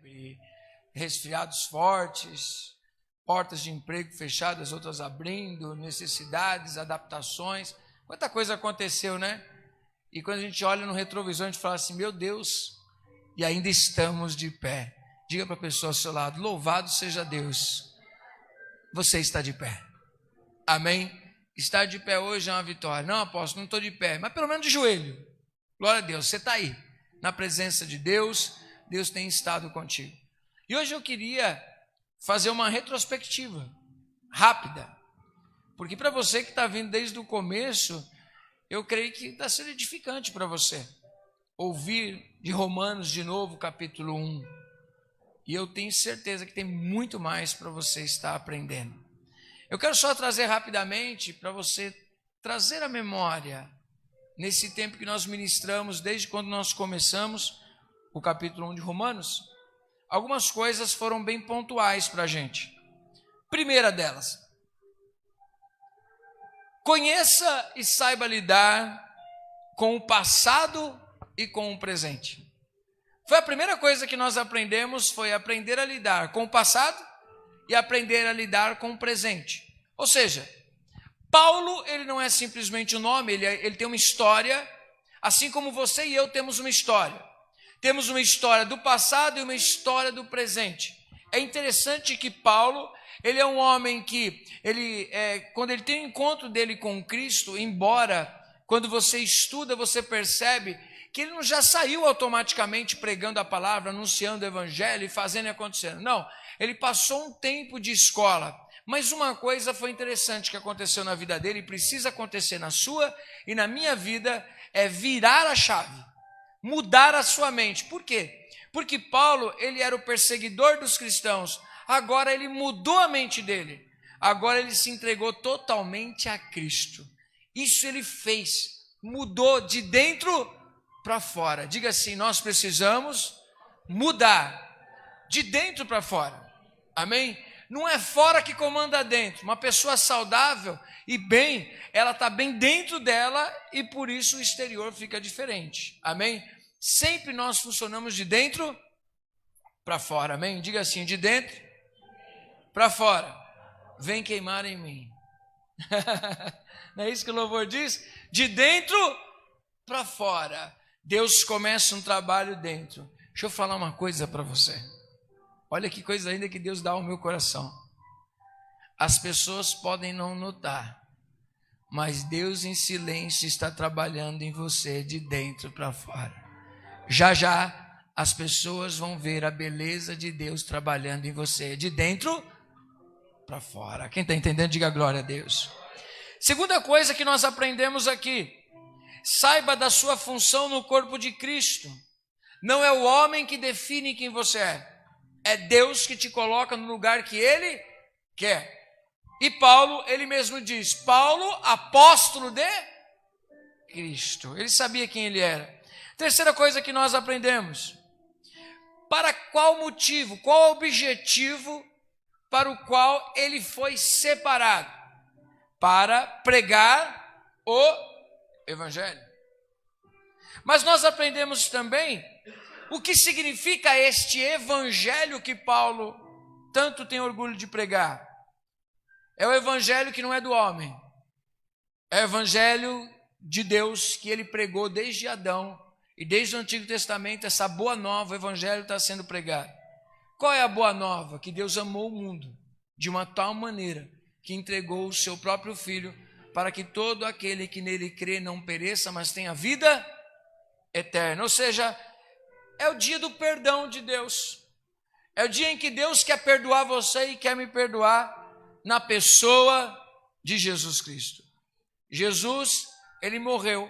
febre, resfriados fortes, portas de emprego fechadas, outras abrindo, necessidades, adaptações. Quanta coisa aconteceu, né? E quando a gente olha no retrovisor, a gente fala assim, meu Deus, e ainda estamos de pé. Diga para a pessoa ao seu lado, louvado seja Deus, você está de pé. Amém? Estar de pé hoje é uma vitória. Não, apóstolo, não estou de pé, mas pelo menos de joelho. Glória a Deus, você está aí, na presença de Deus, Deus tem estado contigo. E hoje eu queria fazer uma retrospectiva rápida, porque para você que está vindo desde o começo, eu creio que está sendo edificante para você ouvir de Romanos de novo, capítulo 1. E eu tenho certeza que tem muito mais para você estar aprendendo. Eu quero só trazer rapidamente para você trazer a memória, nesse tempo que nós ministramos, desde quando nós começamos o capítulo 1 de Romanos, algumas coisas foram bem pontuais para a gente. Primeira delas, conheça e saiba lidar com o passado e com o presente. Foi a primeira coisa que nós aprendemos, foi aprender a lidar com o passado e aprender a lidar com o presente. Ou seja, Paulo, ele não é simplesmente um nome, ele tem uma história, assim como você e eu temos uma história. Temos uma história do passado e uma história do presente. É interessante que Paulo, ele é um homem que, quando ele tem o encontro dele com Cristo, embora quando você estuda, você percebe que ele não já saiu automaticamente pregando a palavra, anunciando o evangelho e fazendo e acontecendo. Não, ele passou um tempo de escola. Mas uma coisa foi interessante que aconteceu na vida dele, e precisa acontecer na sua e na minha vida, é virar a chave, mudar a sua mente. Por quê? Porque Paulo, ele era o perseguidor dos cristãos, agora ele mudou a mente dele, agora ele se entregou totalmente a Cristo. Isso ele fez, mudou de dentro para fora. Diga assim, nós precisamos mudar de dentro para fora. Amém? Não é fora que comanda dentro. Uma pessoa saudável e bem, ela está bem dentro dela e por isso o exterior fica diferente. Amém? Sempre nós funcionamos de dentro para fora. Amém? Diga assim, de dentro para fora. Vem queimar em mim. Não é isso que o louvor diz? De dentro para fora. Deus começa um trabalho dentro. Deixa eu falar uma coisa para você. Olha que coisa ainda que Deus dá ao meu coração. As pessoas podem não notar, mas Deus em silêncio está trabalhando em você de dentro para fora. Já já as pessoas vão ver a beleza de Deus trabalhando em você de dentro para fora. Quem está entendendo, diga glória a Deus. Segunda coisa que nós aprendemos aqui. Saiba da sua função no corpo de Cristo. Não é o homem que define quem você é. É Deus que te coloca no lugar que Ele quer. E Paulo, ele mesmo diz, Paulo, apóstolo de Cristo. Ele sabia quem ele era. Terceira coisa que nós aprendemos. Para qual motivo, qual objetivo para o qual ele foi separado? Para pregar o Evangelho. Mas nós aprendemos também o que significa este Evangelho que Paulo tanto tem orgulho de pregar. É o Evangelho que não é do homem. É o Evangelho de Deus que ele pregou desde Adão. E desde o Antigo Testamento, essa boa nova, o Evangelho está sendo pregado. Qual é a boa nova? Que Deus amou o mundo de uma tal maneira que entregou o seu próprio Filho para que todo aquele que nele crê não pereça, mas tenha vida eterna. Ou seja, é o dia do perdão de Deus. É o dia em que Deus quer perdoar você e quer me perdoar na pessoa de Jesus Cristo. Jesus, ele morreu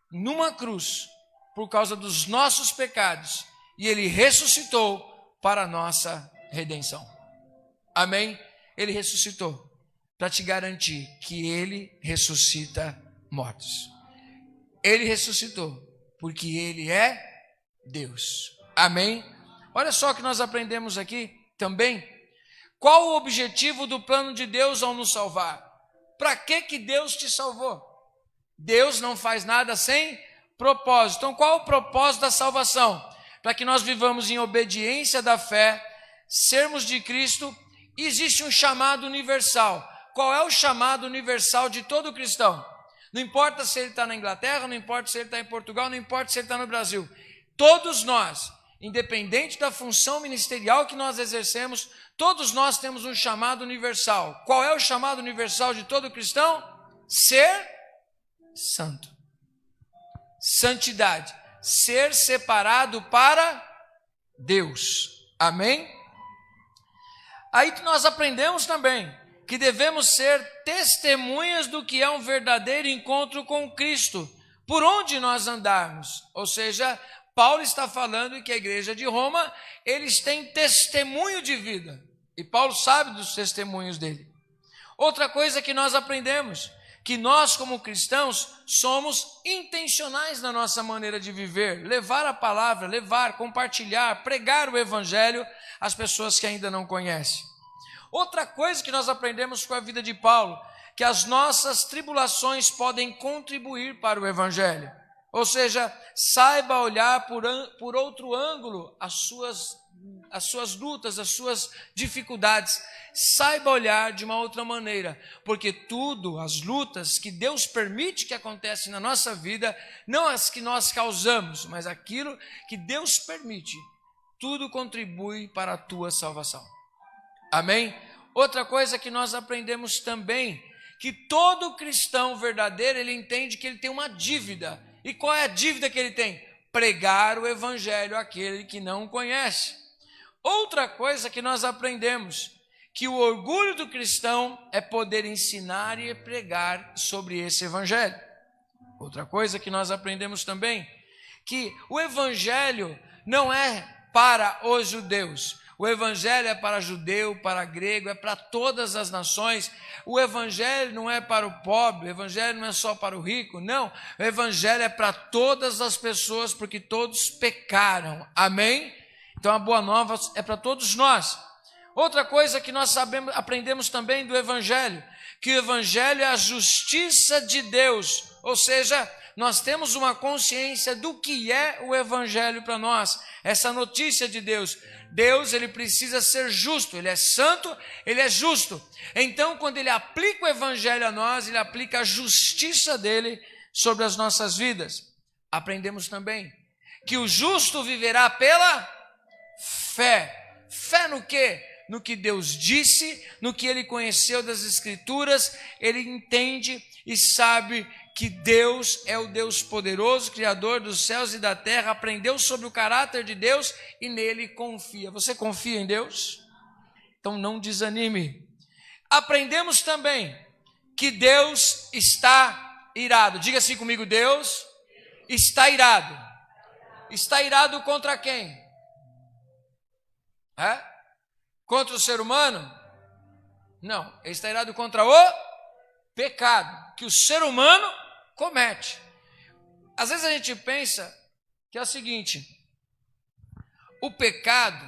numa cruz por causa dos nossos pecados e ele ressuscitou para a nossa redenção. Amém? Ele ressuscitou para te garantir que ele ressuscita mortos. Ele ressuscitou porque ele é Deus. Amém? Olha só o que nós aprendemos aqui também. Qual o objetivo do plano de Deus ao nos salvar? Para que Deus te salvou? Deus não faz nada sem propósito. Então qual o propósito da salvação? para que nós vivamos em obediência da fé, sermos de Cristo, existe um chamado universal. Qual é o chamado universal de todo cristão? Não importa se ele está na Inglaterra, não importa se ele está em Portugal, não importa se ele está no Brasil. Todos nós, independente da função ministerial que nós exercemos, todos nós temos um chamado universal. Qual é o chamado universal de todo cristão? Ser santo. Santidade. Ser separado para Deus. Amém? Aí nós aprendemos também que devemos ser testemunhas do que é um verdadeiro encontro com Cristo, por onde nós andarmos. Ou seja, Paulo está falando que a igreja de Roma, eles têm testemunho de vida. E Paulo sabe dos testemunhos dele. Outra coisa que nós aprendemos, que nós como cristãos somos intencionais na nossa maneira de viver, levar a palavra, compartilhar, pregar o evangelho às pessoas que ainda não conhecem. Outra coisa que nós aprendemos com a vida de Paulo, que as nossas tribulações podem contribuir para o evangelho. Ou seja, saiba olhar por outro ângulo as suas lutas, as suas dificuldades. Saiba olhar de uma outra maneira, porque tudo, as lutas que Deus permite que acontecem na nossa vida, não as que nós causamos, mas aquilo que Deus permite, tudo contribui para a tua salvação. Amém? Outra coisa que nós aprendemos também, que todo cristão verdadeiro, ele entende que ele tem uma dívida. E qual é a dívida que ele tem? Pregar o evangelho àquele que não conhece. Outra coisa que nós aprendemos, que o orgulho do cristão é poder ensinar e pregar sobre esse evangelho. Outra coisa que nós aprendemos também, que o evangelho não é para os judeus. O evangelho é para judeu, para grego, é para todas as nações. O evangelho não é para o pobre, o evangelho não é só para o rico, não. O evangelho é para todas as pessoas, porque todos pecaram. Amém? Então a boa nova é para todos nós. Outra coisa que nós aprendemos também do evangelho, que o evangelho é a justiça de Deus. Ou seja, nós temos uma consciência do que é o evangelho para nós, essa notícia de Deus. Deus, ele precisa ser justo, ele é santo, ele é justo. Então, quando ele aplica o evangelho a nós, ele aplica a justiça dele sobre as nossas vidas. Aprendemos também que o justo viverá pela fé. Fé no quê? No que Deus disse, no que ele conheceu das Escrituras, ele entende e sabe que Deus é o Deus poderoso, Criador dos céus e da terra, aprendeu sobre o caráter de Deus e nele confia. Você confia em Deus? Então não desanime. Aprendemos também que Deus está irado. Diga assim comigo, Deus está irado. Está irado contra quem? Contra o ser humano? Não, ele está irado contra o pecado que o ser humano comete. Às vezes a gente pensa que é o seguinte: o pecado,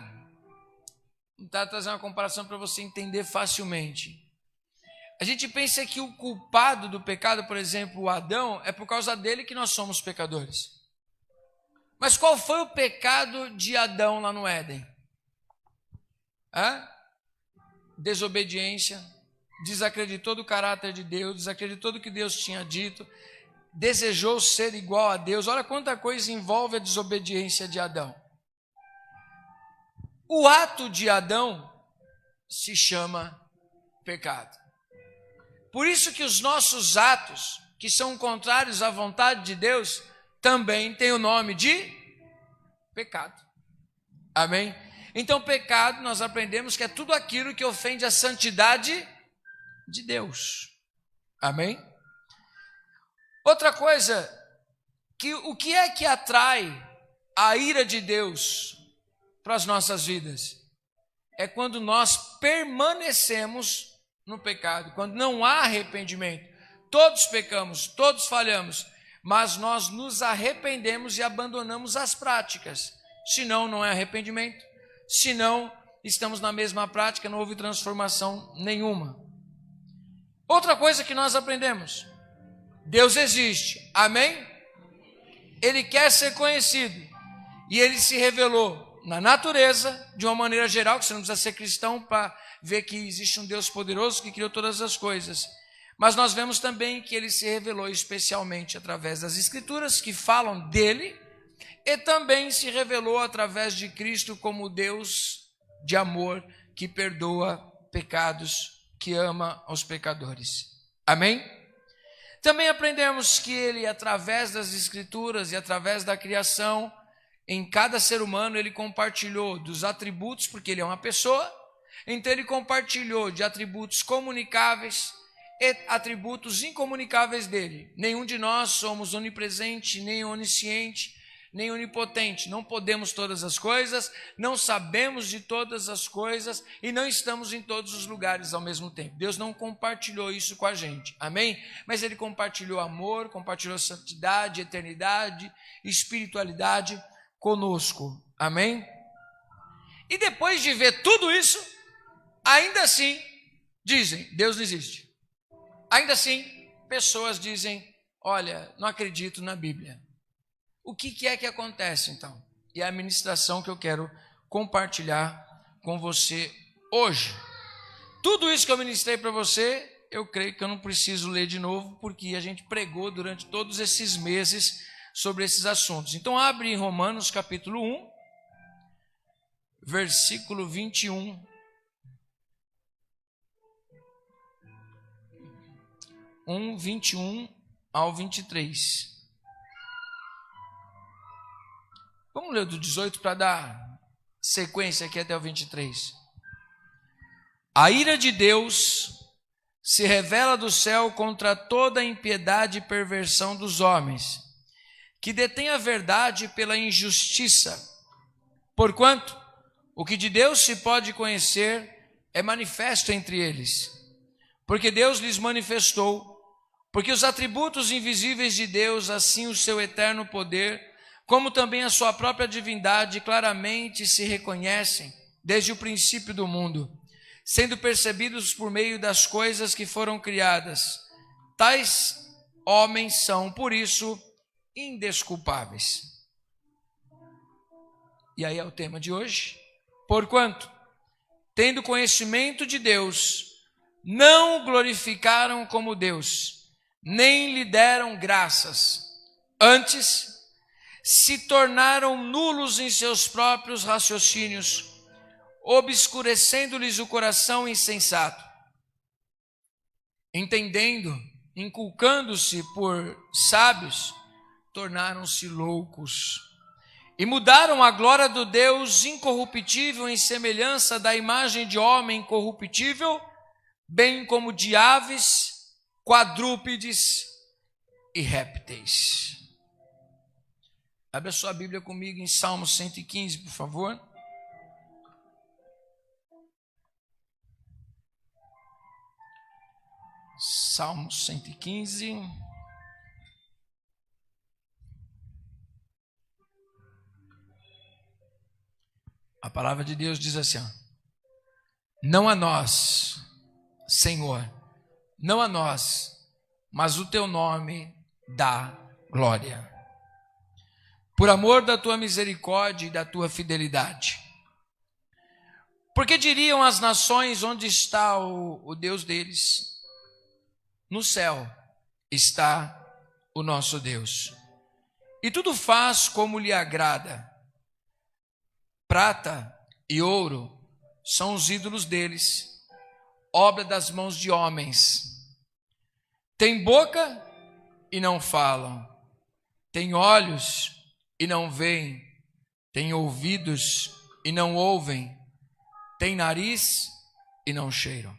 vou tentar trazer uma comparação para você entender facilmente. A gente pensa que o culpado do pecado, por exemplo, o Adão, é por causa dele que nós somos pecadores. Mas qual foi o pecado de Adão lá no Éden? Desobediência, desacreditou do caráter de Deus, desacreditou do que Deus tinha dito, desejou ser igual a Deus. Olha quanta coisa envolve a desobediência de Adão. O ato de Adão se chama pecado. Por isso que os nossos atos, que são contrários à vontade de Deus, também têm o nome de pecado. Amém? Então, pecado, nós aprendemos que é tudo aquilo que ofende a santidade de Deus. Amém? Outra coisa, o que é que atrai a ira de Deus para as nossas vidas? É quando nós permanecemos no pecado, quando não há arrependimento. Todos pecamos, todos falhamos, mas nós nos arrependemos e abandonamos as práticas. Senão, não é arrependimento. Senão, estamos na mesma prática, não houve transformação nenhuma. Outra coisa que nós aprendemos: Deus existe, amém? Ele quer ser conhecido. E ele se revelou na natureza, de uma maneira geral, que você não precisa ser cristão para ver que existe um Deus poderoso que criou todas as coisas. Mas nós vemos também que ele se revelou especialmente através das Escrituras, que falam dele, e também se revelou através de Cristo como Deus de amor, que perdoa pecados, que ama os pecadores. Amém? Também aprendemos que ele, através das Escrituras e através da criação, em cada ser humano, ele compartilhou dos atributos, porque ele é uma pessoa, então ele compartilhou de atributos comunicáveis e atributos incomunicáveis dele. Nenhum de nós somos onipresente, nem onisciente, nem onipotente. Não podemos todas as coisas, não sabemos de todas as coisas e não estamos em todos os lugares ao mesmo tempo. Deus não compartilhou isso com a gente, amém? Mas ele compartilhou amor, compartilhou santidade, eternidade, espiritualidade conosco, amém? E depois de ver tudo isso, ainda assim dizem, Deus não existe. Ainda assim, pessoas dizem, olha, não acredito na Bíblia. O que é que acontece então? E é a ministração que eu quero compartilhar com você hoje. Tudo isso que eu ministrei para você, eu creio que eu não preciso ler de novo, porque a gente pregou durante todos esses meses sobre esses assuntos. Então abre em Romanos capítulo 1, versículo 21. 21 ao 23. Vamos ler do 18 para dar sequência aqui até o 23. A ira de Deus se revela do céu contra toda a impiedade e perversão dos homens, que detêm a verdade pela injustiça. Porquanto o que de Deus se pode conhecer é manifesto entre eles, porque Deus lhes manifestou, porque os atributos invisíveis de Deus, assim o seu eterno poder, como também a sua própria divindade, claramente se reconhecem desde o princípio do mundo, sendo percebidos por meio das coisas que foram criadas. Tais homens são, por isso, indesculpáveis. E aí é o tema de hoje. Porquanto, tendo conhecimento de Deus, não o glorificaram como Deus, nem lhe deram graças. Antes, se tornaram nulos em seus próprios raciocínios, obscurecendo-lhes o coração insensato. Entendendo, inculcando-se por sábios, tornaram-se loucos. E mudaram a glória do Deus incorruptível em semelhança da imagem de homem corruptível, bem como de aves, quadrúpedes e répteis. Abra sua Bíblia comigo em Salmo 115, por favor. Salmo 115. A palavra de Deus diz assim: não a nós, Senhor, não a nós, mas o teu nome dá glória, por amor da tua misericórdia e da tua fidelidade. Porque diriam as nações, onde está o Deus deles? No céu está o nosso Deus. E tudo faz como lhe agrada. Prata e ouro são os ídolos deles, obra das mãos de homens. Tem boca e não falam, tem olhos e não veem, tem ouvidos e não ouvem, tem nariz e não cheiram.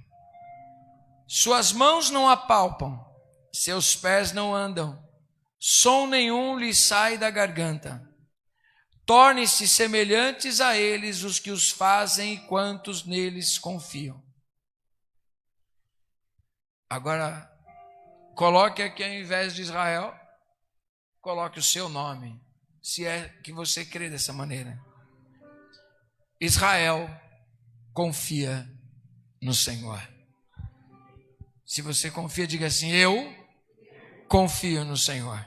Suas mãos não apalpam, seus pés não andam, som nenhum lhes sai da garganta. Tornem-se semelhantes a eles os que os fazem e quantos neles confiam. Agora, coloque aqui ao invés de Israel, coloque o seu nome, se é que você crê dessa maneira. Israel confia no Senhor. Se você confia, diga assim: eu confio no Senhor.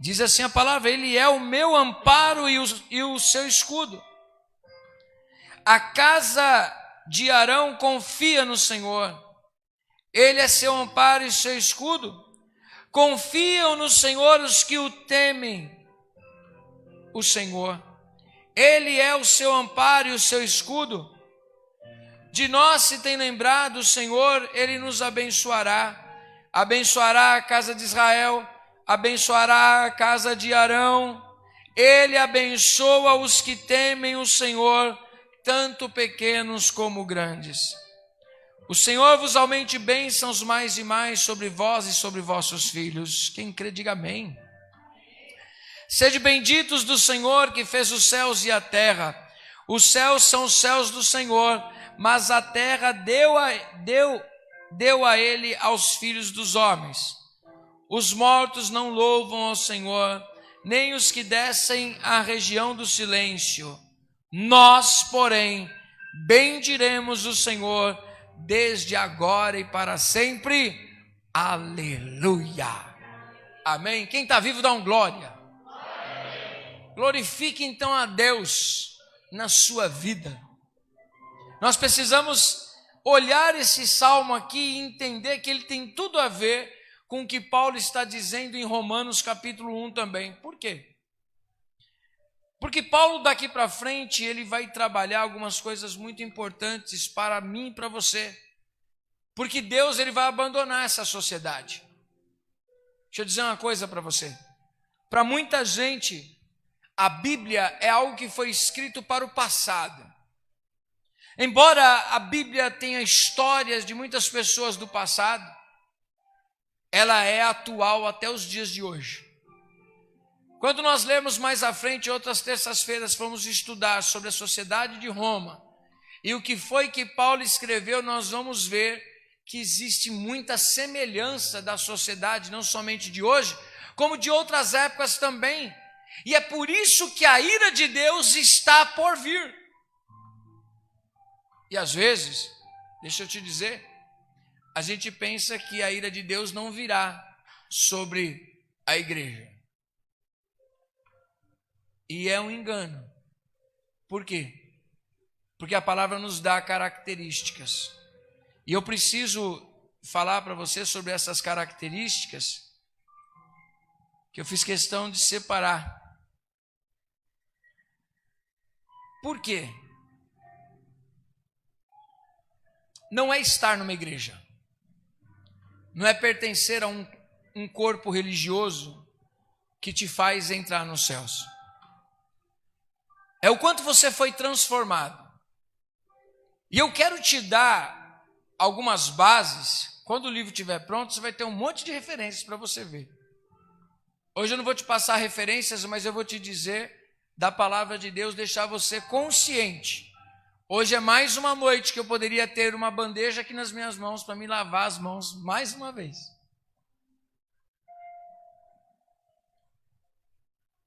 Diz assim a palavra: Ele é o meu amparo e o seu escudo. A casa de Arão confia no Senhor. Ele é seu amparo e seu escudo. Confiam no Senhor os que o temem, o Senhor. Ele é o seu amparo e o seu escudo. De nós se tem lembrado o Senhor, Ele nos abençoará. Abençoará a casa de Israel, abençoará a casa de Arão. Ele abençoa os que temem o Senhor, tanto pequenos como grandes. O Senhor vos aumente bênçãos mais e mais sobre vós e sobre vossos filhos. Quem crê, diga amém. Sede benditos do Senhor que fez os céus e a terra. Os céus são os céus do Senhor, mas a terra deu a ele aos filhos dos homens. Os mortos não louvam ao Senhor, nem os que descem à região do silêncio. Nós, porém, bendiremos o Senhor desde agora e para sempre. Aleluia. Amém. Quem está vivo dá um glória. Amém. Glorifique então a Deus na sua vida. Nós precisamos olhar esse salmo aqui e entender que ele tem tudo a ver com o que Paulo está dizendo em Romanos capítulo 1 também. Por quê? Porque Paulo daqui para frente ele vai trabalhar algumas coisas muito importantes para mim e para você. Porque Deus ele vai abandonar essa sociedade. Deixa eu dizer uma coisa para você. Para muita gente, a Bíblia é algo que foi escrito para o passado. Embora a Bíblia tenha histórias de muitas pessoas do passado, ela é atual até os dias de hoje. Quando nós lemos mais à frente, outras terças-feiras, fomos estudar sobre a sociedade de Roma e o que foi que Paulo escreveu, nós vamos ver que existe muita semelhança da sociedade, não somente de hoje, como de outras épocas também. E é por isso que a ira de Deus está por vir. E às vezes, deixa eu te dizer, a gente pensa que a ira de Deus não virá sobre a igreja. E é um engano. Por quê? Porque a palavra nos dá características. E eu preciso falar para você sobre essas características que eu fiz questão de separar. Por quê? Não é estar numa igreja. Não é pertencer a um corpo religioso que te faz entrar nos céus. É o quanto você foi transformado. E eu quero te dar algumas bases. Quando o livro estiver pronto, você vai ter um monte de referências para você ver. Hoje eu não vou te passar referências, mas eu vou te dizer da palavra de Deus, deixar você consciente. Hoje é mais uma noite que eu poderia ter uma bandeja aqui nas minhas mãos para me lavar as mãos mais uma vez.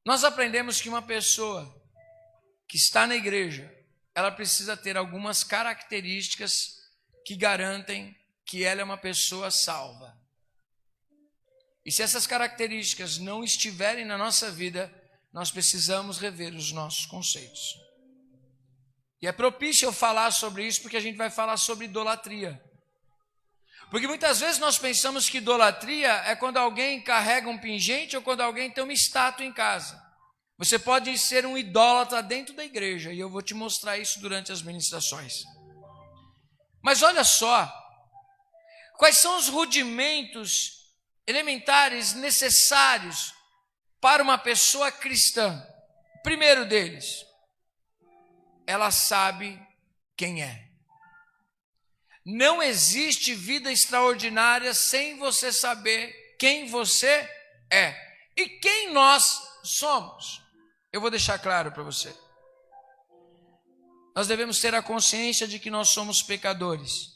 Nós aprendemos que uma pessoa que está na igreja, ela precisa ter algumas características que garantem que ela é uma pessoa salva. E se essas características não estiverem na nossa vida, nós precisamos rever os nossos conceitos. E é propício eu falar sobre isso, porque a gente vai falar sobre idolatria. Porque muitas vezes nós pensamos que idolatria é quando alguém carrega um pingente ou quando alguém tem uma estátua em casa. Você pode ser um idólatra dentro da igreja, e eu vou te mostrar isso durante as ministrações. Mas olha só, quais são os rudimentos elementares necessários para uma pessoa cristã? Primeiro deles, ela sabe quem é. Não existe vida extraordinária sem você saber quem você é e quem nós somos. Eu vou deixar claro para você. Nós devemos ter a consciência de que nós somos pecadores.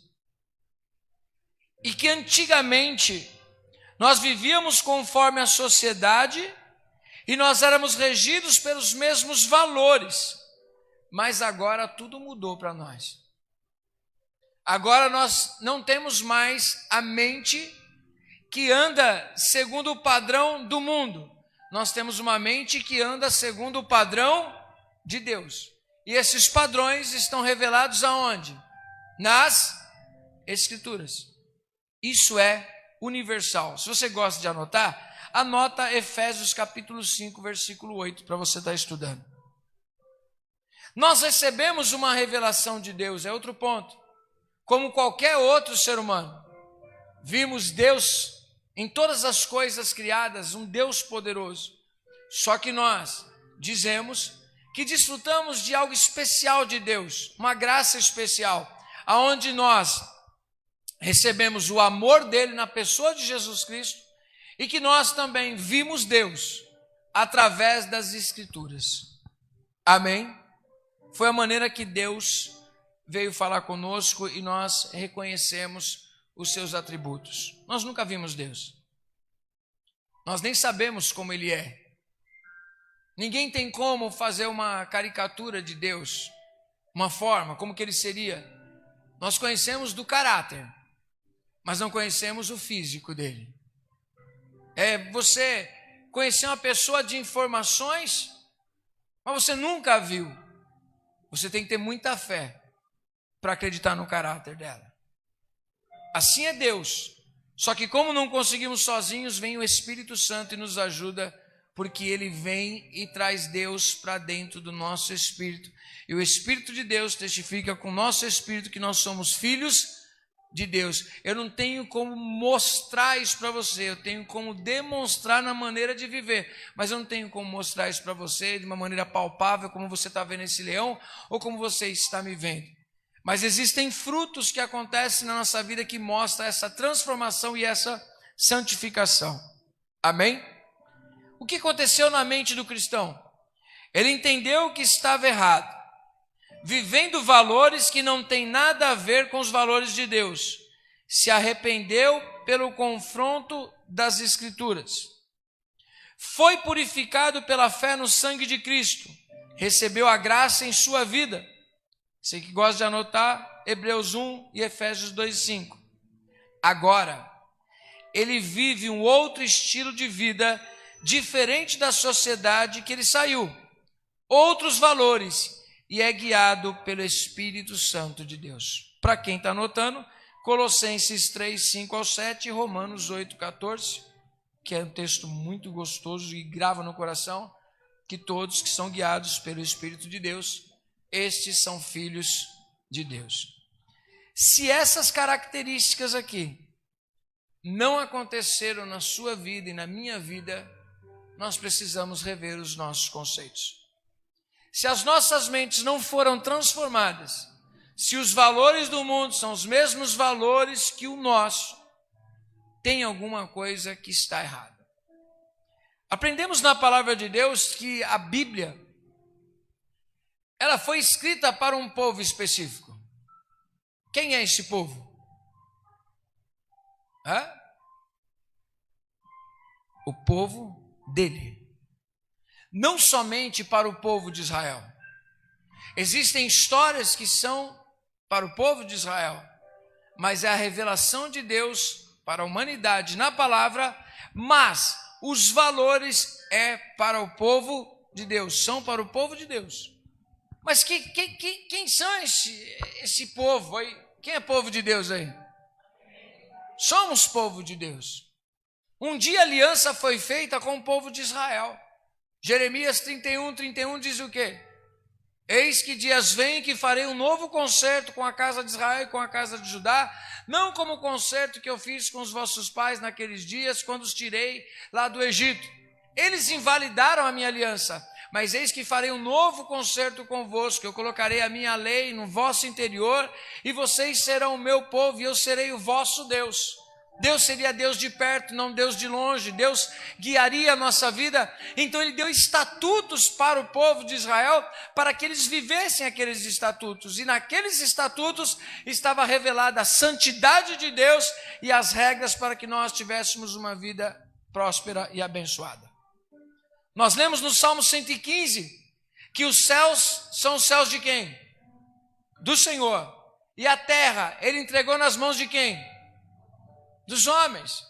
E que antigamente nós vivíamos conforme a sociedade e nós éramos regidos pelos mesmos valores. Mas agora tudo mudou para nós. Agora nós não temos mais a mente que anda segundo o padrão do mundo. nós temos uma mente que anda segundo o padrão de Deus. E esses padrões estão revelados aonde? Nas Escrituras. Isso é universal. Se você gosta de anotar, anota Efésios capítulo 5, versículo 8, para você estar estudando. Nós recebemos uma revelação de Deus, é outro ponto. Como qualquer outro ser humano, vimos Deus em todas as coisas criadas, um Deus poderoso. Só que nós dizemos que desfrutamos de algo especial de Deus, uma graça especial, aonde nós recebemos o amor dele na pessoa de Jesus Cristo e que nós também vimos Deus através das Escrituras. Amém? Foi a maneira que Deus veio falar conosco e nós reconhecemos os seus atributos. Nós nunca vimos Deus. Nós nem sabemos como Ele é. Ninguém tem como fazer uma caricatura de Deus, uma forma, como que Ele seria. Nós conhecemos do caráter, mas não conhecemos o físico dele. Você conhecer uma pessoa de informações, mas você nunca a viu. Você tem que ter muita fé para acreditar no caráter dela. Assim é Deus. Só que como não conseguimos sozinhos, vem o Espírito Santo e nos ajuda, porque Ele vem e traz Deus para dentro do nosso espírito. E o Espírito de Deus testifica com o nosso espírito que nós somos filhos de Deus. Eu não tenho como mostrar isso para você, eu tenho como demonstrar na maneira de viver, mas eu não tenho como mostrar isso para você de uma maneira palpável, como você está vendo esse leão, ou como você está me vendo. Mas existem frutos que acontecem na nossa vida que mostram essa transformação e essa santificação. Amém? O que aconteceu na mente do cristão? Ele entendeu que estava errado, vivendo valores que não têm nada a ver com os valores de Deus. Se arrependeu pelo confronto das Escrituras. Foi purificado pela fé no sangue de Cristo. Recebeu a graça em sua vida. Você que gosta de anotar, Hebreus 1 e Efésios 2:5. Agora, ele vive um outro estilo de vida diferente da sociedade que ele saiu. Outros valores. E é guiado pelo Espírito Santo de Deus. Para quem está anotando, Colossenses 3, 5 ao 7 e Romanos 8, 14, que é um texto muito gostoso e grava no coração, que todos que são guiados pelo Espírito de Deus, estes são filhos de Deus. Se essas características aqui não aconteceram na sua vida e na minha vida, nós precisamos rever os nossos conceitos. Se as nossas mentes não foram transformadas, se os valores do mundo são os mesmos valores que o nosso, tem alguma coisa que está errada. Aprendemos na palavra de Deus que a Bíblia, ela foi escrita para um povo específico. Quem é esse povo? O povo dele. Não somente para o povo de Israel. Existem histórias que são para o povo de Israel, mas é a revelação de Deus para a humanidade na palavra, mas os valores é para o povo de Deus, são para o povo de Deus. Mas quem são esse povo aí? Quem é povo de Deus aí? Somos povo de Deus. Um dia a aliança foi feita com o povo de Israel. Jeremias 31, 31 diz o quê? Eis que dias vêm que farei um novo concerto com a casa de Israel e com a casa de Judá, não como o concerto que eu fiz com os vossos pais naqueles dias, quando os tirei lá do Egito. Eles invalidaram a minha aliança, mas eis que farei um novo concerto convosco, eu colocarei a minha lei no vosso interior, e vocês serão o meu povo, e eu serei o vosso Deus. Deus seria Deus de perto, não Deus de longe. Deus guiaria a nossa vida. Então Ele deu estatutos para o povo de Israel, para que eles vivessem aqueles estatutos. E naqueles estatutos estava revelada a santidade de Deus e as regras para que nós tivéssemos uma vida próspera e abençoada. Nós lemos no Salmo 115 que os céus são os céus de quem? Do Senhor. E a terra Ele entregou nas mãos de quem? Dos homens.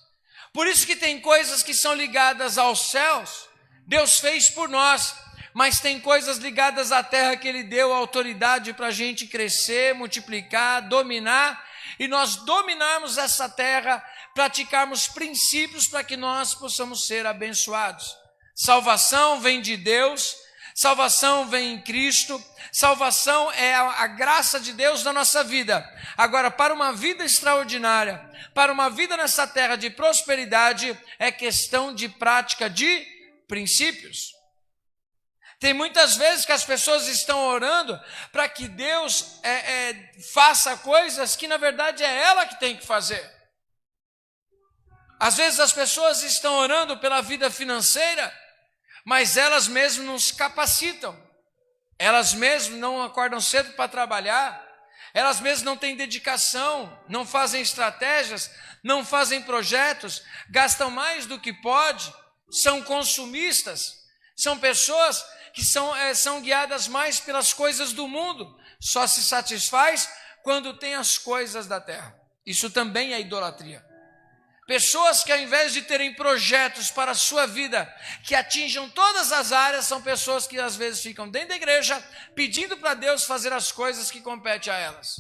Por isso que tem coisas que são ligadas aos céus, Deus fez por nós, mas tem coisas ligadas à terra que Ele deu autoridade para a gente crescer, multiplicar, dominar, e nós dominarmos essa terra, praticarmos princípios para que nós possamos ser abençoados. Salvação vem de Deus, salvação vem em Cristo, salvação é a graça de Deus na nossa vida. Agora, para uma vida extraordinária, para uma vida nessa terra de prosperidade, é questão de prática de princípios. Tem muitas vezes que as pessoas estão orando para que Deus faça coisas que na verdade é ela que tem que fazer. Às vezes as pessoas estão orando pela vida financeira, mas elas mesmas não se capacitam. Elas mesmas não acordam cedo para trabalhar. Elas mesmas não têm dedicação, não fazem estratégias, não fazem projetos, gastam mais do que pode, são consumistas, são pessoas que são guiadas mais pelas coisas do mundo, só se satisfaz quando tem as coisas da terra. Isso também é idolatria. Pessoas que ao invés de terem projetos para a sua vida, que atinjam todas as áreas, são pessoas que às vezes ficam dentro da igreja, pedindo para Deus fazer as coisas que competem a elas.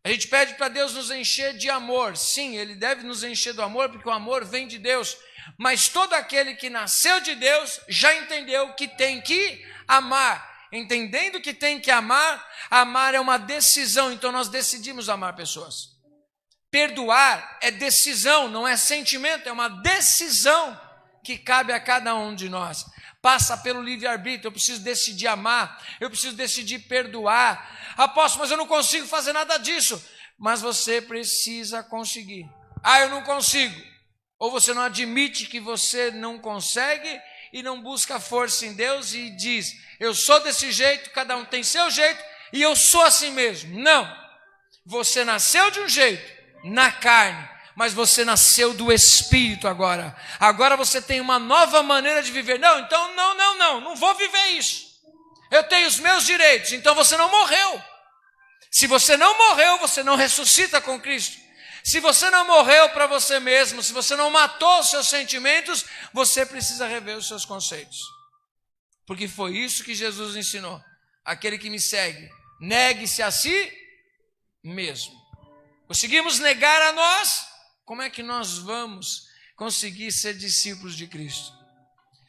A gente pede para Deus nos encher de amor. Sim, Ele deve nos encher do amor, porque o amor vem de Deus. Mas todo aquele que nasceu de Deus, já entendeu que tem que amar. Entendendo que tem que amar, amar é uma decisão, então nós decidimos amar pessoas. Perdoar é decisão, não é sentimento, é uma decisão que cabe a cada um de nós. Passa pelo livre-arbítrio. Eu preciso decidir amar, eu preciso decidir perdoar. Apóstolo, mas eu não consigo fazer nada disso. Mas você precisa conseguir. Eu não consigo. Ou você não admite que você não consegue e não busca força em Deus e diz, eu sou desse jeito, cada um tem seu jeito e eu sou assim mesmo. Não, você nasceu de um jeito, na carne, mas você nasceu do Espírito agora. Agora você tem uma nova maneira de viver. Não, então não vou viver isso. Eu tenho os meus direitos, então você não morreu. Se você não morreu, você não ressuscita com Cristo. Se você não morreu para você mesmo, se você não matou os seus sentimentos, você precisa rever os seus conceitos. Porque foi isso que Jesus ensinou. Aquele que me segue, negue-se a si mesmo. Conseguimos negar a nós? Como é que nós vamos conseguir ser discípulos de Cristo?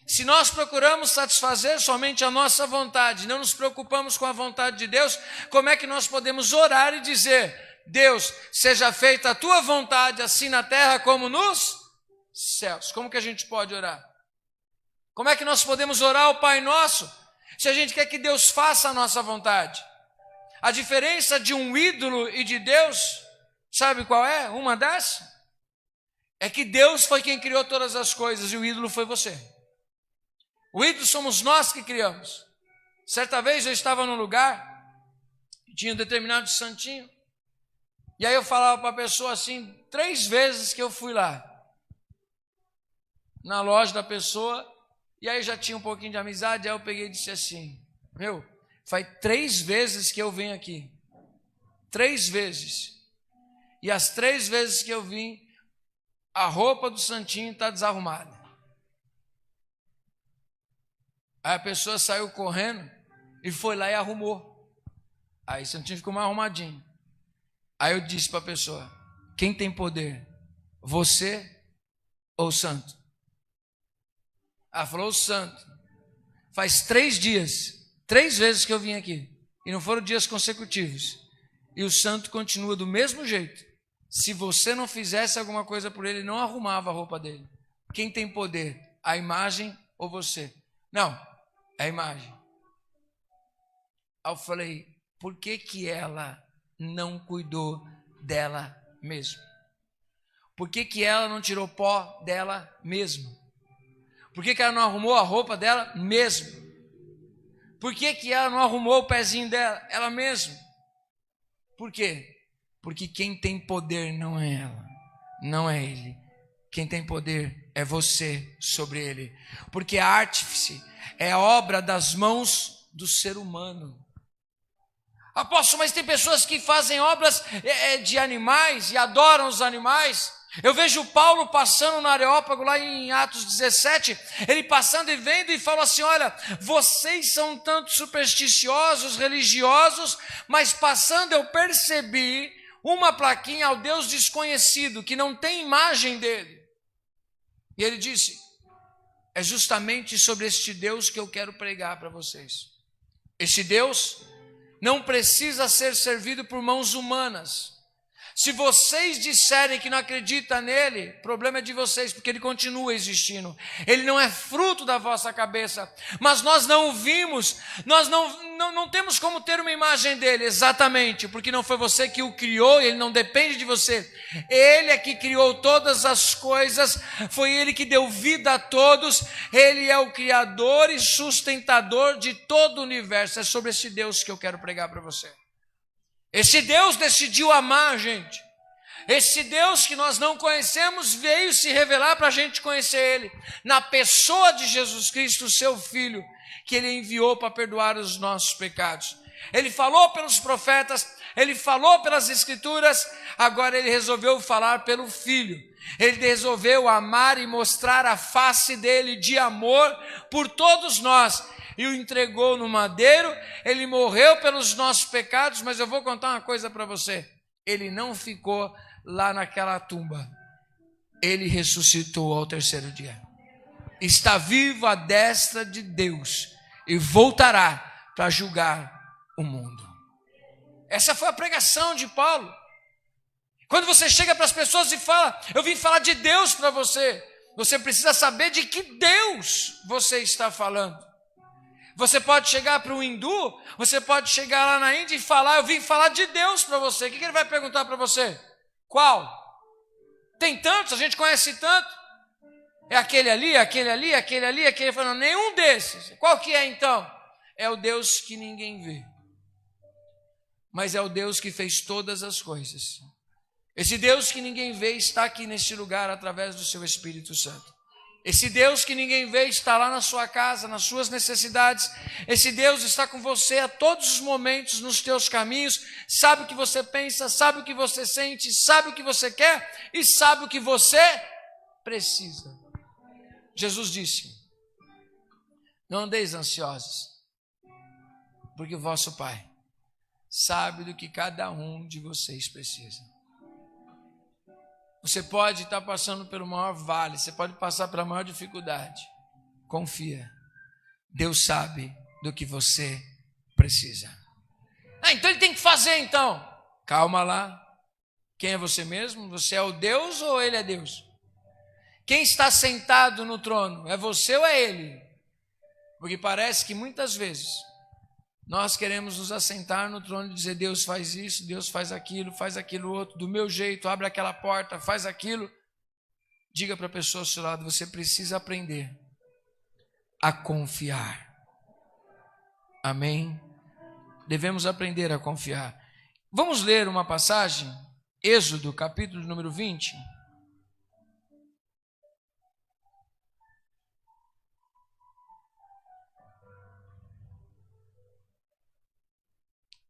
Se nós procuramos satisfazer somente a nossa vontade, não nos preocupamos com a vontade de Deus, como é que nós podemos orar e dizer, Deus, seja feita a tua vontade, assim na terra como nos céus? Como que a gente pode orar? Como é que nós podemos orar ao Pai Nosso, se a gente quer que Deus faça a nossa vontade? A diferença de um ídolo e de Deus, sabe qual é? Uma das? É que Deus foi quem criou todas as coisas e o ídolo foi você. O ídolo somos nós que criamos. Certa vez eu estava num lugar, tinha um determinado santinho, e aí eu falava para a pessoa assim, 3 vezes que eu fui lá, na loja da pessoa, e aí já tinha um pouquinho de amizade, aí eu peguei e disse assim, faz 3 vezes que eu venho aqui, 3 vezes, e as 3 vezes que eu vim, a roupa do santinho está desarrumada. Aí a pessoa saiu correndo e foi lá e arrumou. Aí o santinho ficou mais arrumadinho. Aí eu disse para a pessoa, quem tem poder? Você ou o santo? Ela falou, o santo. Faz 3 dias, 3 vezes que eu vim aqui. E não foram dias consecutivos. E o santo continua do mesmo jeito. Se você não fizesse alguma coisa por ele, não arrumava a roupa dele. Quem tem poder? A imagem ou você? Não, é a imagem. Aí eu falei, por que ela não cuidou dela mesma? Por que ela não tirou pó dela mesma? Por que ela não arrumou a roupa dela mesma? Por que ela não arrumou o pezinho dela, ela mesma? Por quê? Porque quem tem poder não é ela, não é ele. Quem tem poder é você sobre ele. Porque a artífice é a obra das mãos do ser humano. Apóstolo, mas tem pessoas que fazem obras de animais e adoram os animais. Eu vejo Paulo passando no Areópago, lá em Atos 17, ele passando e vendo e falou assim: olha, vocês são tanto supersticiosos, religiosos, mas passando eu percebi uma plaquinha ao Deus desconhecido, que não tem imagem dele. E ele disse: é justamente sobre este Deus que eu quero pregar para vocês. Este Deus não precisa ser servido por mãos humanas. Se vocês disserem que não acreditam nele, o problema é de vocês, porque ele continua existindo. Ele não é fruto da vossa cabeça, mas nós não o vimos, nós não temos como ter uma imagem dele, exatamente, porque não foi você que o criou, ele não depende de você. Ele é que criou todas as coisas, foi ele que deu vida a todos, ele é o criador e sustentador de todo o universo. É sobre esse Deus que eu quero pregar para você. Esse Deus decidiu amar a gente. Esse Deus que nós não conhecemos veio se revelar para a gente conhecer Ele, na pessoa de Jesus Cristo, seu Filho, que Ele enviou para perdoar os nossos pecados. Ele falou pelos profetas, Ele falou pelas Escrituras, agora Ele resolveu falar pelo Filho. Ele resolveu amar e mostrar a face dEle de amor por todos nós. E o entregou no madeiro, ele morreu pelos nossos pecados, mas eu vou contar uma coisa para você. Ele não ficou lá naquela tumba. Ele ressuscitou ao terceiro dia. Está vivo à destra de Deus e voltará para julgar o mundo. Essa foi a pregação de Paulo. Quando você chega para as pessoas e fala: eu vim falar de Deus para você, você precisa saber de que Deus você está falando. Você pode chegar para um hindu, você pode chegar lá na Índia e falar: eu vim falar de Deus para você. O que ele vai perguntar para você? Qual? Tem tantos, a gente conhece tanto. É aquele ali, aquele ali, aquele ali, aquele. Não, nenhum desses. Qual que é então? É o Deus que ninguém vê, mas é o Deus que fez todas as coisas. Esse Deus que ninguém vê está aqui neste lugar através do seu Espírito Santo. Esse Deus que ninguém vê está lá na sua casa, nas suas necessidades. Esse Deus está com você a todos os momentos, nos teus caminhos. Sabe o que você pensa, sabe o que você sente, sabe o que você quer e sabe o que você precisa. Jesus disse: não andeis ansiosos, porque o vosso Pai sabe do que cada um de vocês precisa. Você pode estar passando pelo maior vale, você pode passar pela maior dificuldade. Confia. Deus sabe do que você precisa. Então ele tem que fazer então. Calma lá. Quem é você mesmo? Você é o Deus ou ele é Deus? Quem está sentado no trono? É você ou é ele? Porque parece que muitas vezes nós queremos nos assentar no trono e dizer: Deus faz isso, Deus faz aquilo outro, do meu jeito, abre aquela porta, faz aquilo. Diga para a pessoa ao seu lado: você precisa aprender a confiar. Amém? Devemos aprender a confiar. Vamos ler uma passagem, Êxodo, capítulo número 20.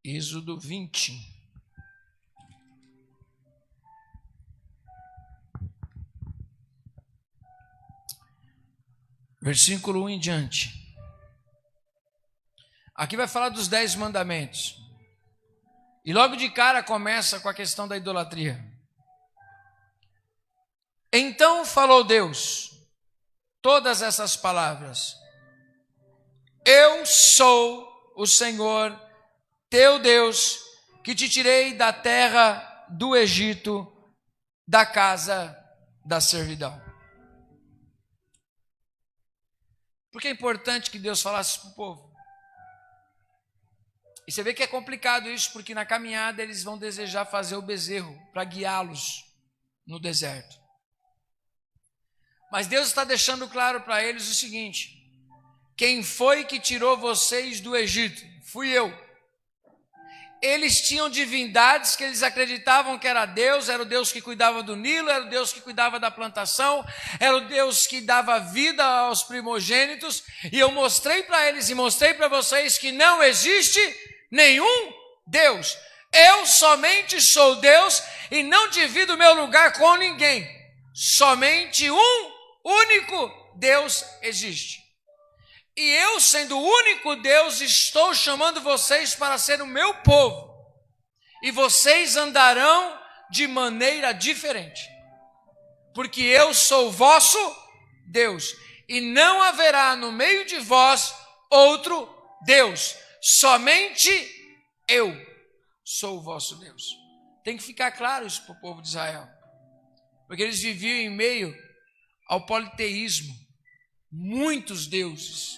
Êxodo 20. Versículo 1 em diante. Aqui vai falar dos 10 mandamentos. E logo de cara começa com a questão da idolatria. Então falou Deus todas essas palavras: eu sou o Senhor teu Deus, que te tirei da terra do Egito, da casa da servidão. Por que é importante que Deus falasse para o povo? E você vê que é complicado isso, porque na caminhada eles vão desejar fazer o bezerro para guiá-los no deserto. Mas Deus está deixando claro para eles o seguinte: quem foi que tirou vocês do Egito? Fui eu. Eles tinham divindades que eles acreditavam que era o Deus que cuidava do Nilo, era o Deus que cuidava da plantação, era o Deus que dava vida aos primogênitos, e eu mostrei para eles e mostrei para vocês que não existe nenhum Deus. Eu somente sou Deus e não divido meu lugar com ninguém. Somente um único Deus existe. E eu, sendo o único Deus, estou chamando vocês para ser o meu povo. E vocês andarão de maneira diferente. Porque eu sou o vosso Deus. E não haverá no meio de vós outro Deus. Somente eu sou o vosso Deus. Tem que ficar claro isso para o povo de Israel. Porque eles viviam em meio ao politeísmo. Muitos deuses.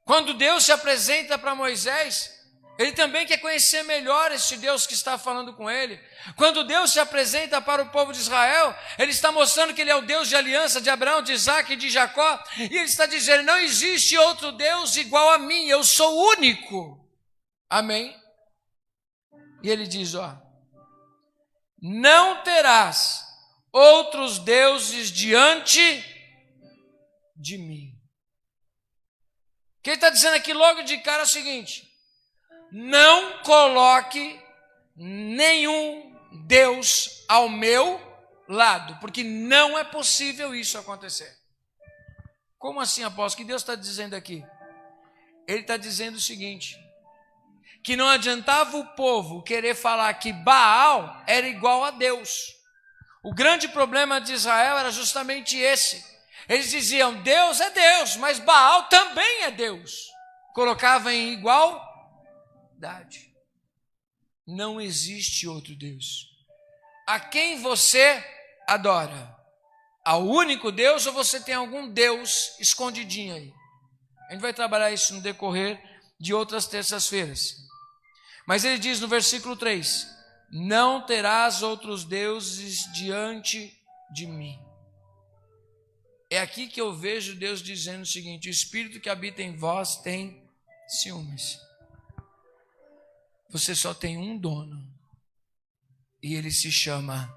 Quando Deus se apresenta para Moisés, ele também quer conhecer melhor este Deus que está falando com ele. Quando Deus se apresenta para o povo de Israel, ele está mostrando que ele é o Deus de aliança de Abraão, de Isaac e de Jacó. E ele está dizendo, não existe outro Deus igual a mim, eu sou único. Amém? E ele diz, não terás outros deuses diante de mim. O que ele está dizendo aqui logo de cara é o seguinte: não coloque nenhum Deus ao meu lado, porque não é possível isso acontecer. Como assim, apóstolo? O que Deus está dizendo aqui? Ele está dizendo o seguinte, que não adiantava o povo querer falar que Baal era igual a Deus. O grande problema de Israel era justamente esse. Eles diziam, Deus é Deus, mas Baal também é Deus. Colocava em igualdade. Não existe outro Deus. A quem você adora? Ao único Deus ou você tem algum Deus escondidinho aí? A gente vai trabalhar isso no decorrer de outras terças-feiras. Mas ele diz no versículo 3, não terás outros deuses diante de mim. É aqui que eu vejo Deus dizendo o seguinte, o Espírito que habita em vós tem ciúmes. Você só tem um dono, e ele se chama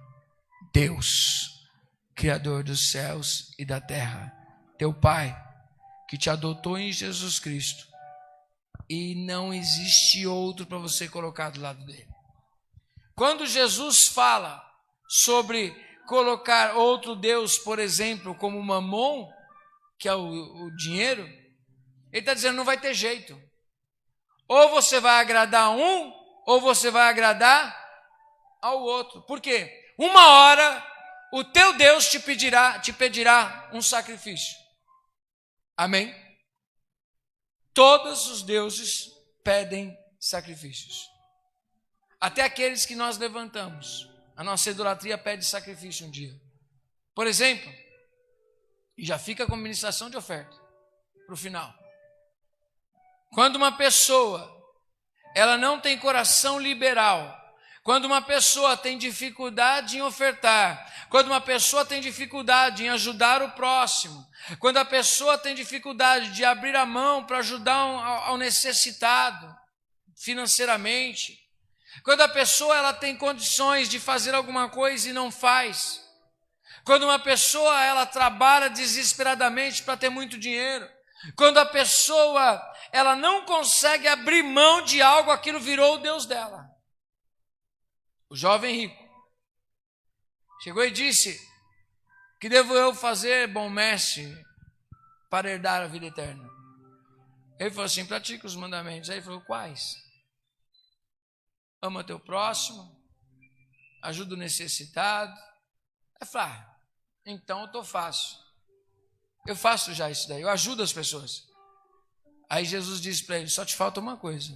Deus, Criador dos céus e da terra, teu Pai, que te adotou em Jesus Cristo, e não existe outro para você colocar do lado dele. Quando Jesus fala sobre colocar outro Deus, por exemplo, como Mamon, que é o dinheiro, ele está dizendo, não vai ter jeito. Ou você vai agradar um, ou você vai agradar ao outro. Por quê? Uma hora, o teu Deus te pedirá um sacrifício. Amém? Todos os deuses pedem sacrifícios. Até aqueles que nós levantamos. A nossa idolatria pede sacrifício um dia. Por exemplo, e já fica com ministração de oferta para o final. Quando uma pessoa, ela não tem coração liberal, quando uma pessoa tem dificuldade em ofertar, quando uma pessoa tem dificuldade em ajudar o próximo, quando a pessoa tem dificuldade de abrir a mão para ajudar ao necessitado financeiramente, quando a pessoa ela tem condições de fazer alguma coisa e não faz, quando uma pessoa ela trabalha desesperadamente para ter muito dinheiro, quando a pessoa ela não consegue abrir mão de algo, aquilo virou o Deus dela. O jovem rico chegou e disse, que devo eu fazer, bom mestre, para herdar a vida eterna? Ele falou assim, pratica os mandamentos. Aí ele falou, quais? Ama teu próximo, ajuda o necessitado. Aí falou, então eu fácil. Eu faço já isso daí, eu ajudo as pessoas. Aí Jesus disse para ele, só te falta uma coisa.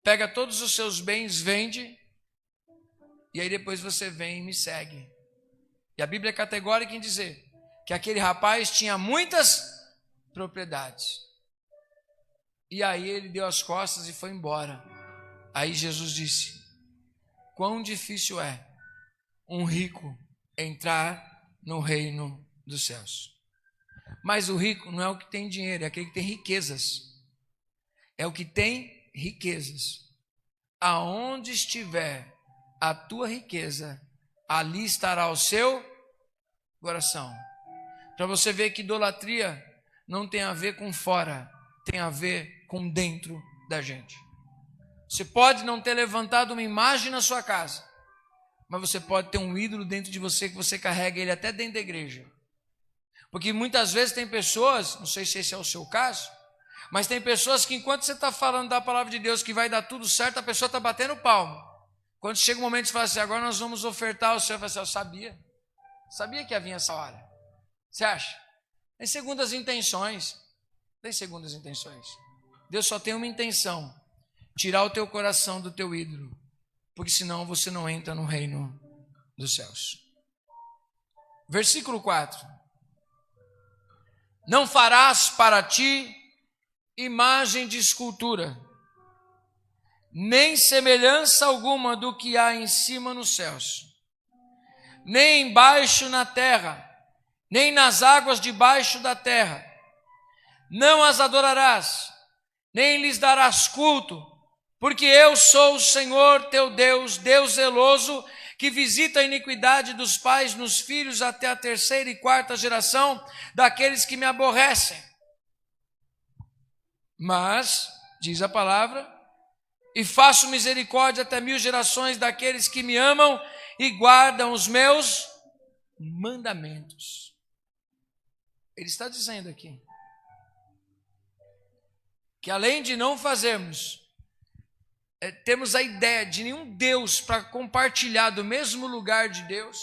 Pega todos os seus bens, vende, e aí depois você vem e me segue. E a Bíblia é categórica em dizer que aquele rapaz tinha muitas propriedades. E aí ele deu as costas e foi embora. Aí Jesus disse, quão difícil é um rico entrar no reino dos céus. Mas o rico não é o que tem dinheiro, é aquele que tem riquezas. É o que tem riquezas. Aonde estiver a tua riqueza, ali estará o seu coração. Para você ver que idolatria não tem a ver com fora, tem a ver com dentro da gente. Você pode não ter levantado uma imagem na sua casa, mas você pode ter um ídolo dentro de você que você carrega ele até dentro da igreja. Porque muitas vezes tem pessoas, não sei se esse é o seu caso, mas tem pessoas que enquanto você está falando da palavra de Deus que vai dar tudo certo, a pessoa está batendo palmo. Quando chega um momento de falar assim, agora nós vamos ofertar ao Senhor, eu sabia que havia essa hora. Você acha? Tem segundas intenções. Deus só tem uma intenção, tirar o teu coração do teu ídolo, porque senão você não entra no reino dos céus. Versículo 4. Não farás para ti imagem de escultura, nem semelhança alguma do que há em cima nos céus, nem embaixo na terra, nem nas águas debaixo da terra. Não as adorarás, nem lhes darás culto, porque eu sou o Senhor teu Deus, Deus zeloso, que visita a iniquidade dos pais nos filhos até a 3ª e 4ª geração daqueles que me aborrecem. Mas, diz a palavra, e faço misericórdia até 1000 gerações daqueles que me amam e guardam os meus mandamentos. Ele está dizendo aqui que além de não fazermos, temos a ideia de nenhum Deus para compartilhar do mesmo lugar de Deus,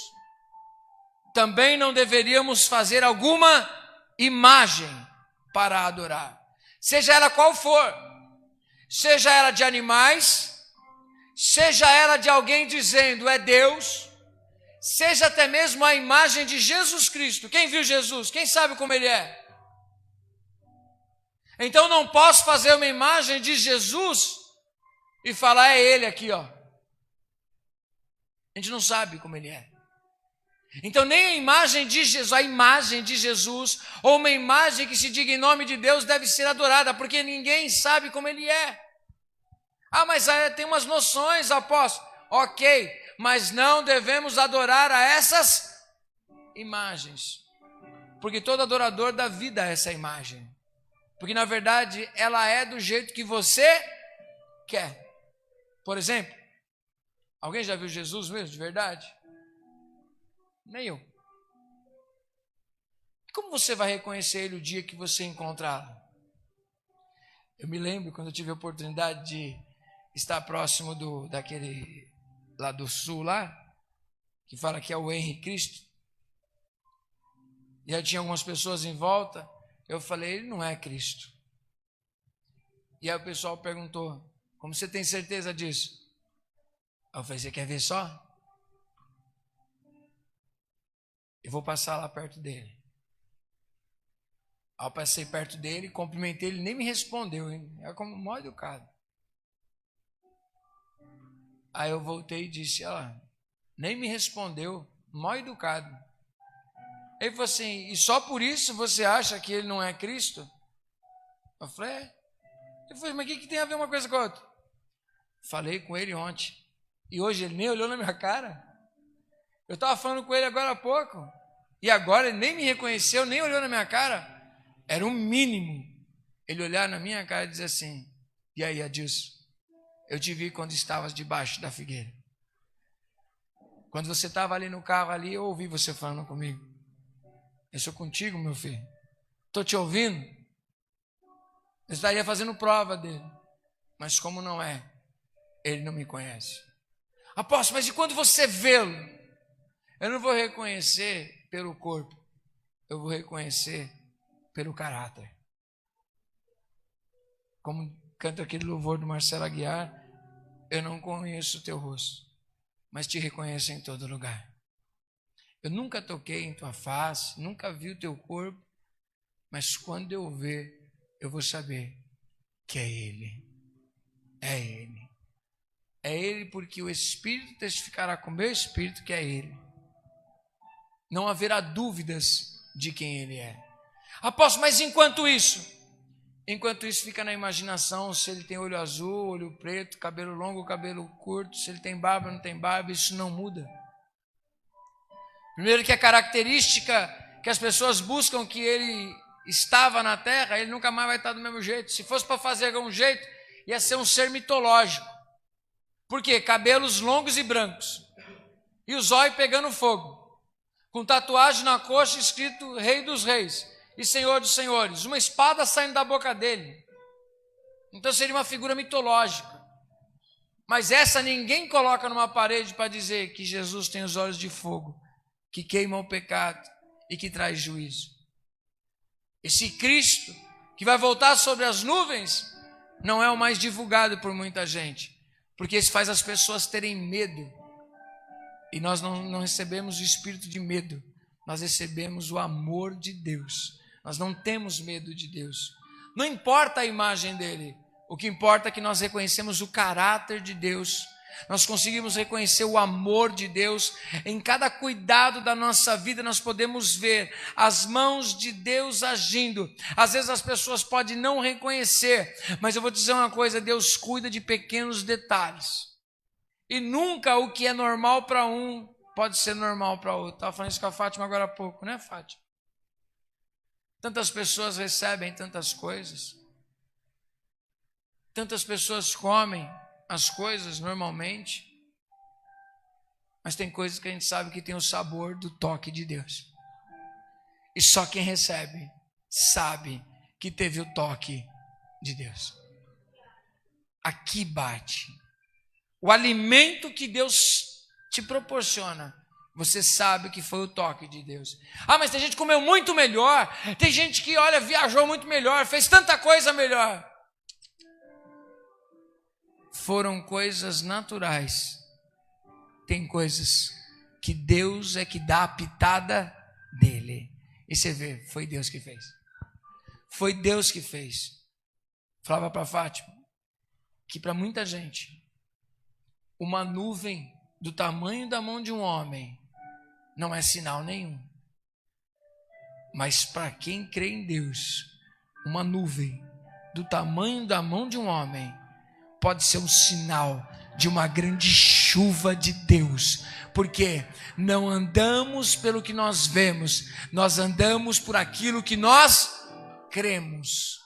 também não deveríamos fazer alguma imagem para adorar, seja ela qual for, seja ela de animais, seja ela de alguém dizendo é Deus, seja até mesmo a imagem de Jesus Cristo. Quem viu Jesus? Quem sabe como ele é? Então não posso fazer uma imagem de Jesus e falar é ele aqui, ó. A gente não sabe como ele é. Então nem a imagem de Jesus, ou uma imagem que se diga em nome de Deus deve ser adorada, porque ninguém sabe como ele é. Ah, mas tem umas noções, apóstolo. Ok, mas não devemos adorar a essas imagens, porque todo adorador dá vida a essa imagem, porque na verdade ela é do jeito que você quer. Por exemplo, alguém já viu Jesus mesmo, de verdade? Nem eu. Como você vai reconhecer ele o dia que você encontrá-lo? Eu me lembro quando eu tive a oportunidade de estar próximo daquele lá do sul, lá, que fala que é o Henri Cristo. E aí tinha algumas pessoas em volta. Eu falei, ele não é Cristo. E aí o pessoal perguntou, como você tem certeza disso? Eu falei, você quer ver só? Eu vou passar lá perto dele. Aí eu passei perto dele, cumprimentei ele, nem me respondeu, hein? É como mó educado. Aí eu voltei e disse, nem me respondeu, mó educado. Ele falou assim, e só por isso você acha que ele não é Cristo? Eu falei, é. Ele falou, mas o que tem a ver uma coisa com a outra? Falei com ele ontem, e hoje ele nem olhou na minha cara. Eu estava falando com ele agora há pouco, e agora ele nem me reconheceu, nem olhou na minha cara. Era o mínimo ele olhar na minha cara e dizer assim, e aí, Adilson, eu te vi quando estavas debaixo da figueira. Quando você estava ali no carro, ali, eu ouvi você falando comigo. Eu sou contigo, meu filho. Estou te ouvindo. Eu estaria fazendo prova dele. Mas como não é, ele não me conhece. Apóstolo, mas e quando você vê-lo? Eu não vou reconhecer pelo corpo. Eu vou reconhecer pelo caráter. Como canta aquele louvor do Marcelo Aguiar, eu não conheço o teu rosto, mas te reconheço em todo lugar. Eu nunca toquei em tua face, nunca vi o teu corpo, mas quando eu ver, eu vou saber que é Ele. É Ele. É Ele porque o Espírito testificará com o meu Espírito que é Ele. Não haverá dúvidas de quem Ele é. Apóstolo, mas enquanto isso fica na imaginação se ele tem olho azul, olho preto, cabelo longo, cabelo curto, se ele tem barba, não tem barba, isso não muda. Primeiro que a característica que as pessoas buscam que ele estava na terra, ele nunca mais vai estar do mesmo jeito. Se fosse para fazer algum jeito, ia ser um ser mitológico. Por quê? Cabelos longos e brancos. E o zóio pegando fogo. Com tatuagem na coxa escrito Rei dos Reis e Senhor dos Senhores. Uma espada saindo da boca dele. Então seria uma figura mitológica. Mas essa ninguém coloca numa parede para dizer que Jesus tem os olhos de fogo, que queima o pecado e que traz juízo. Esse Cristo que vai voltar sobre as nuvens não é o mais divulgado por muita gente, porque isso faz as pessoas terem medo. E nós não recebemos o espírito de medo, nós recebemos o amor de Deus. Nós não temos medo de Deus. Não importa a imagem dele, o que importa é que nós reconhecemos o caráter de Deus. Nós conseguimos reconhecer o amor de Deus. Em cada cuidado da nossa vida nós podemos ver as mãos de Deus agindo. Às vezes as pessoas podem não reconhecer, mas eu vou dizer uma coisa, Deus cuida de pequenos detalhes. E nunca o que é normal para um pode ser normal para outro. Estava falando isso com a Fátima agora há pouco, né, Fátima? Tantas pessoas recebem tantas coisas. Tantas pessoas comem as coisas normalmente. Mas tem coisas que a gente sabe que tem o sabor do toque de Deus. E só quem recebe sabe que teve o toque de Deus. Aqui bate. O alimento que Deus te proporciona, você sabe que foi o toque de Deus. Ah, mas tem gente que comeu muito melhor. Tem gente que, olha, viajou muito melhor, fez tanta coisa melhor. Foram coisas naturais. Tem coisas que Deus é que dá a pitada dele. E você vê, foi Deus que fez. Foi Deus que fez. Falava para Fátima que para muita gente, uma nuvem do tamanho da mão de um homem não é sinal nenhum. Mas para quem crê em Deus, uma nuvem do tamanho da mão de um homem pode ser um sinal de uma grande chuva de Deus, porque não andamos pelo que nós vemos, nós andamos por aquilo que nós cremos,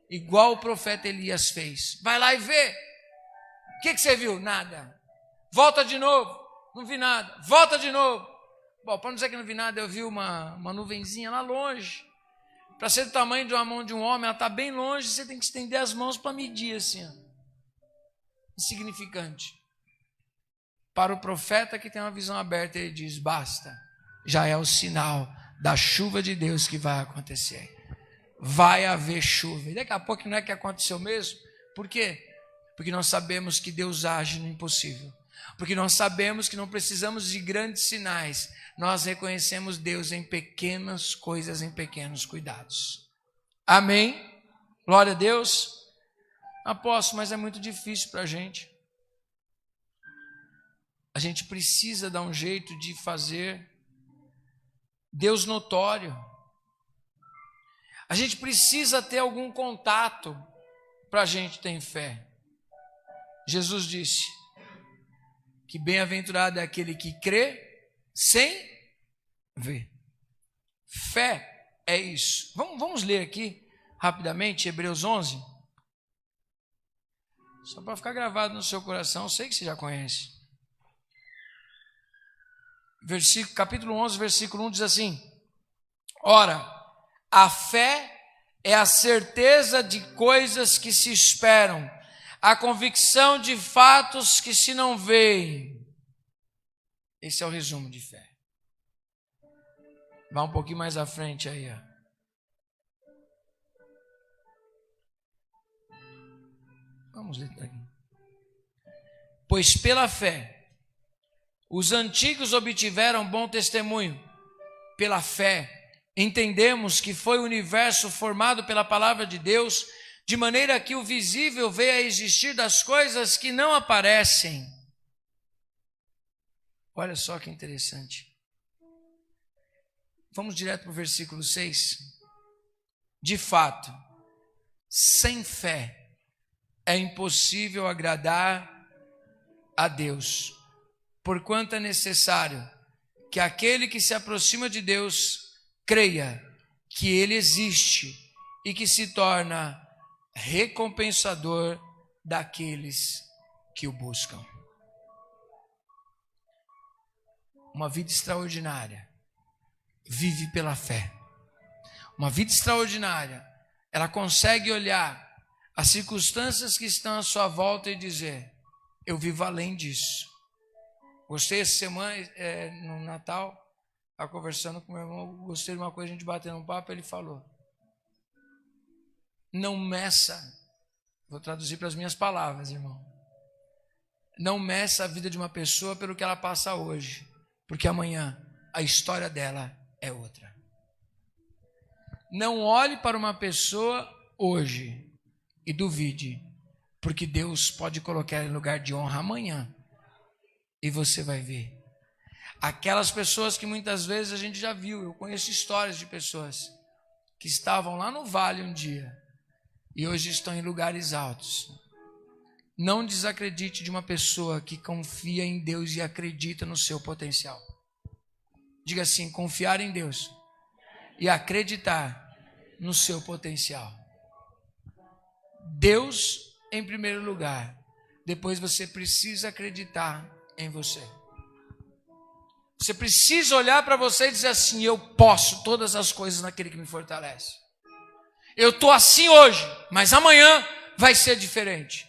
igual o profeta Elias fez. Vai lá e vê. O que você viu? Nada. Volta de novo. Não vi nada. Volta de novo. Bom, para não dizer que não vi nada, eu vi uma nuvenzinha lá longe. Para ser do tamanho de uma mão de um homem, ela está bem longe, você tem que estender as mãos para medir assim, ó. Insignificante. Para o profeta que tem uma visão aberta, ele diz, basta, já é o sinal da chuva de Deus que vai acontecer. Vai haver chuva. E daqui a pouco não é que aconteceu mesmo? Por quê? Porque nós sabemos que Deus age no impossível. Porque nós sabemos que não precisamos de grandes sinais. Nós reconhecemos Deus em pequenas coisas, em pequenos cuidados. Amém? Glória a Deus. Apóstolo, mas é muito difícil para a gente. A gente precisa dar um jeito de fazer Deus notório. A gente precisa ter algum contato para a gente ter fé. Jesus disse que bem-aventurado é aquele que crê sem ver. Fé é isso. Vamos ler aqui rapidamente Hebreus 11. Só para ficar gravado no seu coração, eu sei que você já conhece. Capítulo 11, versículo 1 diz assim: ora, a fé é a certeza de coisas que se esperam, a convicção de fatos que se não veem. Esse é o resumo de fé. Vá um pouquinho mais à frente aí, ó. Vamos ler aqui. Pois pela fé, os antigos obtiveram bom testemunho. Pela fé, entendemos que foi o universo formado pela palavra de Deus, de maneira que o visível veio a existir das coisas que não aparecem. Olha só que interessante. Vamos direto para o versículo 6. De fato, sem fé, é impossível agradar a Deus, porquanto é necessário que aquele que se aproxima de Deus creia que Ele existe e que se torna recompensador daqueles que o buscam. uma vida extraordinária vive pela fé. Uma vida extraordinária, ela consegue olhar as circunstâncias que estão à sua volta e dizer: eu vivo além disso. Gostei essa semana, no Natal, estava conversando com meu irmão, gostei de uma coisa, a gente batendo um papo, ele falou: não meça, vou traduzir para as minhas palavras, irmão, não meça a vida de uma pessoa pelo que ela passa hoje, porque amanhã a história dela é outra. Não olhe para uma pessoa hoje e duvide, porque Deus pode colocar em lugar de honra amanhã, e você vai ver. Aquelas pessoas que muitas vezes a gente já viu, eu conheço histórias de pessoas que estavam lá no vale um dia, e hoje estão em lugares altos. Não desacredite de uma pessoa que confia em Deus e acredita no seu potencial. Diga assim: confiar em Deus e acreditar no seu potencial. Deus em primeiro lugar. Depois você precisa acreditar em você. Você precisa olhar para você e dizer assim: eu posso todas as coisas naquele que me fortalece. Eu estou assim hoje, mas amanhã vai ser diferente.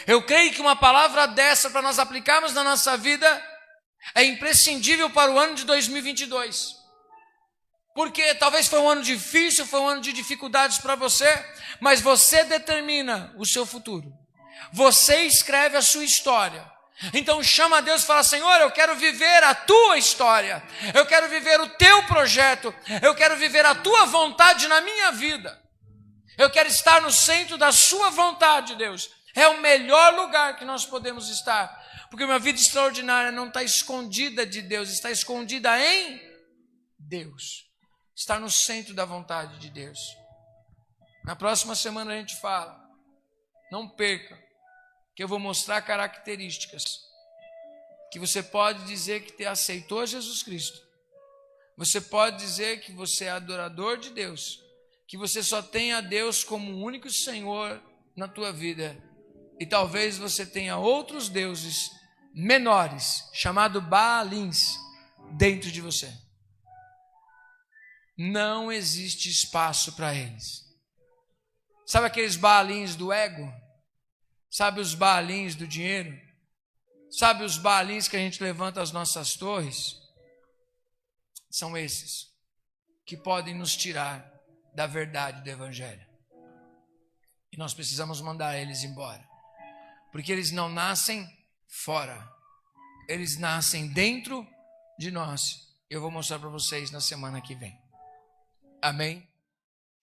Eu creio que uma palavra dessa para nós aplicarmos na nossa vida é imprescindível para o ano de 2022. Porque talvez foi um ano difícil, foi um ano de dificuldades para você, mas você determina o seu futuro. Você escreve a sua história. Então chama a Deus e fala: Senhor, eu quero viver a tua história. Eu quero viver o teu projeto. Eu quero viver a tua vontade na minha vida. Eu quero estar no centro da sua vontade, Deus. É o melhor lugar que nós podemos estar. Porque uma vida extraordinária não está escondida de Deus, está escondida em Deus. Está no centro da vontade de Deus. Na próxima semana a gente fala. Não perca, que eu vou mostrar características que você pode dizer que aceitou Jesus Cristo. Você pode dizer que você é adorador de Deus, que você só tem a Deus como o único Senhor na tua vida. E talvez você tenha outros deuses menores, chamados Baalins, dentro de você. Não existe espaço para eles. Sabe aqueles Baalins do ego? Sabe os Baalins do dinheiro? Sabe os Baalins que a gente levanta as nossas torres? São esses que podem nos tirar da verdade do Evangelho. E nós precisamos mandar eles embora. Porque eles não nascem fora. Eles nascem dentro de nós. Eu vou mostrar para vocês na semana que vem. Amém?